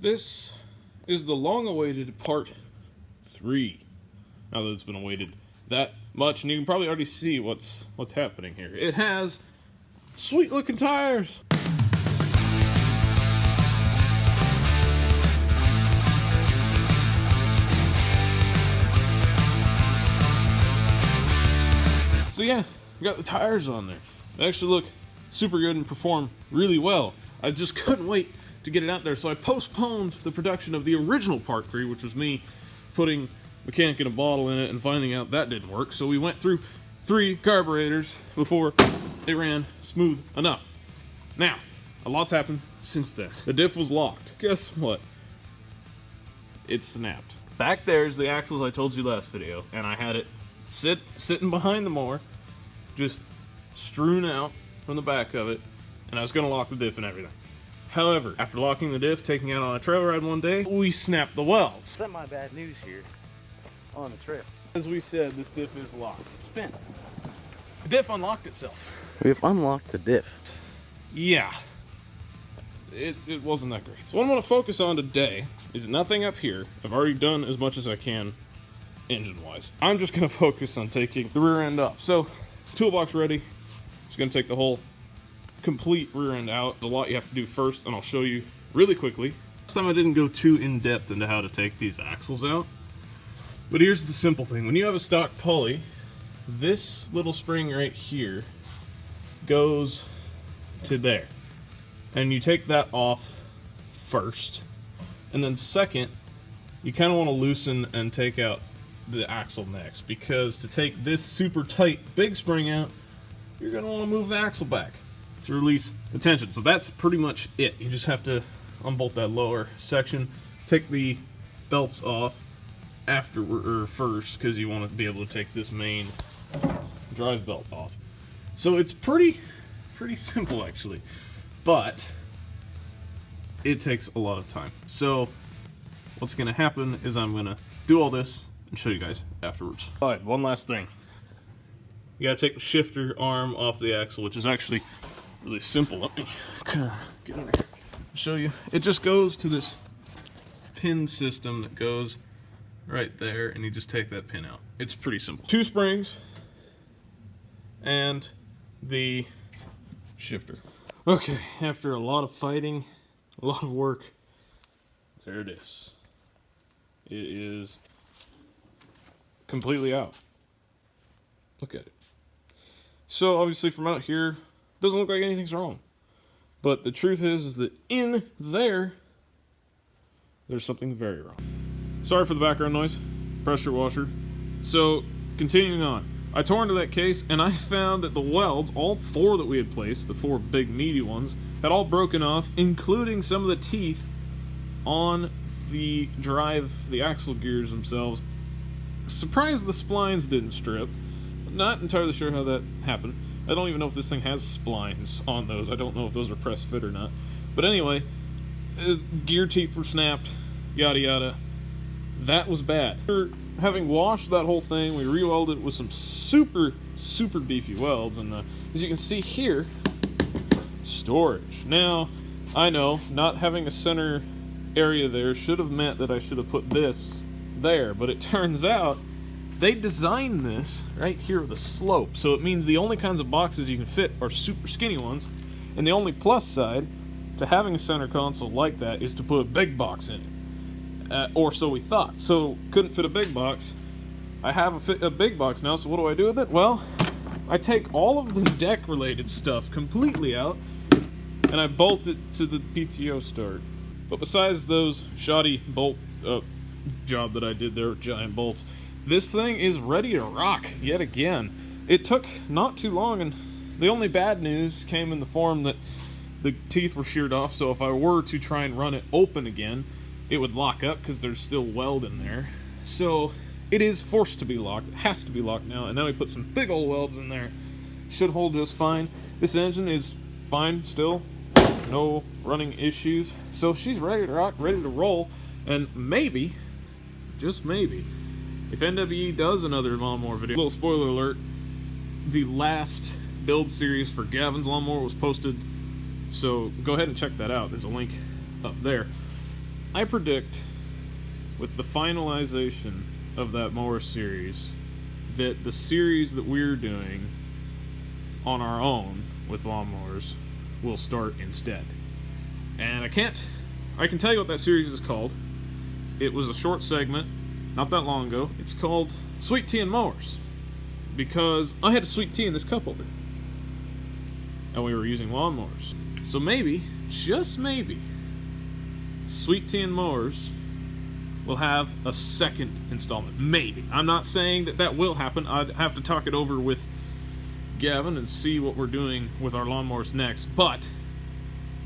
This is the long-awaited part 3. Now that it's been awaited that much, and you can probably already see what's happening here. It has sweet-looking tires. So yeah, we got the tires on there. They actually look super good and perform really well. I just couldn't wait to get it out there, so I postponed the production of the original part 3, which was me putting mechanic in a bottle in it and finding out that didn't work. So we went through 3 carburetors before it ran smooth enough. Now, a lot's happened since then. The diff was locked. Guess what? It snapped. Back there's the axles I told you last video, and I had it sitting behind the mower, just strewn out from the back of it, and I was gonna lock the diff and everything. However, after locking the diff, taking it out on a trail ride one day, we snapped the welds. Some my bad news here on the trail. As we said, this diff is locked. Spin. The diff unlocked itself. We've unlocked the diff. Yeah. It wasn't that great. So what I'm going to focus on today is nothing up here. I've already done as much as I can engine-wise. I'm just going to focus on taking the rear end off. So, toolbox ready. Just going to take the whole complete rear end out. There's a lot you have to do first, and I'll show you really quickly. Last time I didn't go too in-depth into how to take these axles out. But here's the simple thing. When you have a stock pulley, this little spring right here goes to there. And you take that off first. And then second, you kind of want to loosen and take out the axle next. Because to take this super tight big spring out, you're going to want to move the axle back to release the tension. So that's pretty much it. You just have to unbolt that lower section, take the belts off first, because you want to be able to take this main drive belt off. So it's pretty simple actually, but it takes a lot of time. So what's going to happen is I'm going to do all this and show you guys afterwards. All right, one last thing. You got to take the shifter arm off the axle, which is actually really simple. Let me kind of get under here and show you. It just goes to this pin system that goes right there, and you just take that pin out. It's pretty simple. 2 springs and the shifter. Okay, after a lot of fighting, a lot of work, there it is. It is completely out. Look at it. So obviously from out here, doesn't look like anything's wrong. But the truth is that in there's something very wrong. Sorry for the background noise. Pressure washer. So, continuing on. I tore into that case, and I found that the welds, all 4 that we had placed, the 4 big meaty ones, had all broken off, including some of the teeth on the axle gears themselves. Surprised the splines didn't strip. Not entirely sure how that happened. I don't even know if this thing has splines on those. I don't know if those are press fit or not. But anyway, gear teeth were snapped, yada yada. That was bad. After having washed that whole thing, we re-welded it with some super beefy welds, and as you can see here, storage. Now, I know, not having a center area there should have meant that I should have put this there, but it turns out they designed this right here with a slope, so it means the only kinds of boxes you can fit are super skinny ones, and the only plus side to having a center console like that is to put a big box in it. Or so we thought. So, couldn't fit a big box. I have a big box now, so what do I do with it? Well, I take all of the deck-related stuff completely out, and I bolt it to the PTO start. But besides those shoddy bolt job that I did there with giant bolts, this thing is ready to rock yet again. It took not too long, and the only bad news came in the form that the teeth were sheared off, so if I were to try and run it open again, it would lock up because there's still weld in there. So it is forced to be locked. It has to be locked now, and now we put some big old welds in there. Should hold just fine. This engine is fine still. No running issues. So she's ready to rock, ready to roll, and maybe, just maybe, if NWE does another lawnmower video, little spoiler alert, the last build series for Gavin's lawnmower was posted, so go ahead and check that out. There's a link up there. I predict with the finalization of that mower series that the series that we're doing on our own with lawnmowers will start instead. And I can tell you what that series is called. It was a short segment not that long ago. It's called Sweet Tea and Mowers, because I had a sweet tea in this cup holder and we were using lawnmowers. So maybe, just maybe, Sweet Tea and Mowers will have a second installment. Maybe. I'm not saying that that will happen. I'd have to talk it over with Gavin and see what we're doing with our lawnmowers next, but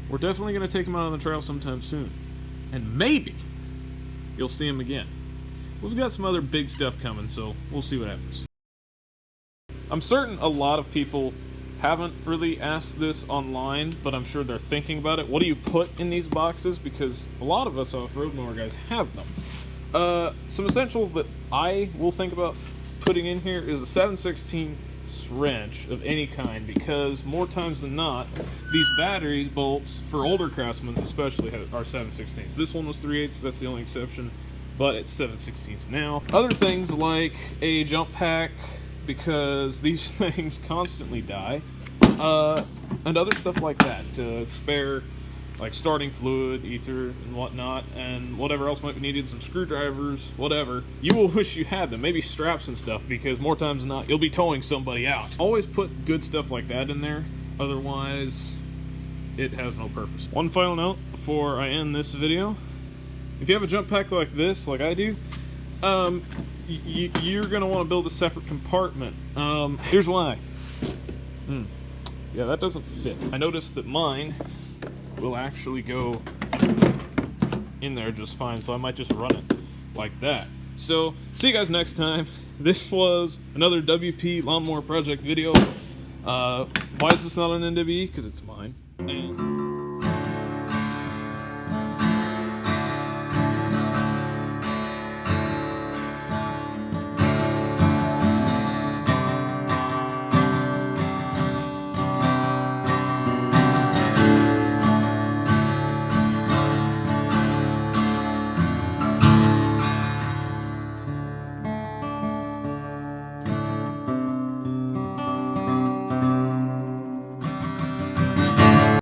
we're definitely going to take them out on the trail sometime soon. And maybe you'll see them again. We've got some other big stuff coming, so we'll see what happens. I'm certain a lot of people haven't really asked this online, but I'm sure they're thinking about it. What do you put in these boxes? Because a lot of us off-road mower guys have them. Some essentials that I will think about putting in here is a 7/16 wrench of any kind, because more times than not, these battery bolts, for older Craftsmen especially, are 7/16. This one was 3/8, that's the only exception, but it's 7/16 now. Other things like a jump pack, because these things constantly die, and other stuff like that. Spare, like starting fluid, ether, and whatnot, and whatever else might be needed, some screwdrivers, whatever. You will wish you had them, maybe straps and stuff, because more times than not, you'll be towing somebody out. Always put good stuff like that in there, otherwise it has no purpose. One final note before I end this video: if you have a jump pack like this, like I do, you're going to want to build a separate compartment. Here's why. Yeah, that doesn't fit. I noticed that mine will actually go in there just fine, so I might just run it like that. So, see you guys next time. This was another WP Lawnmower Project video. Why is this not an NWE? Because it's mine. And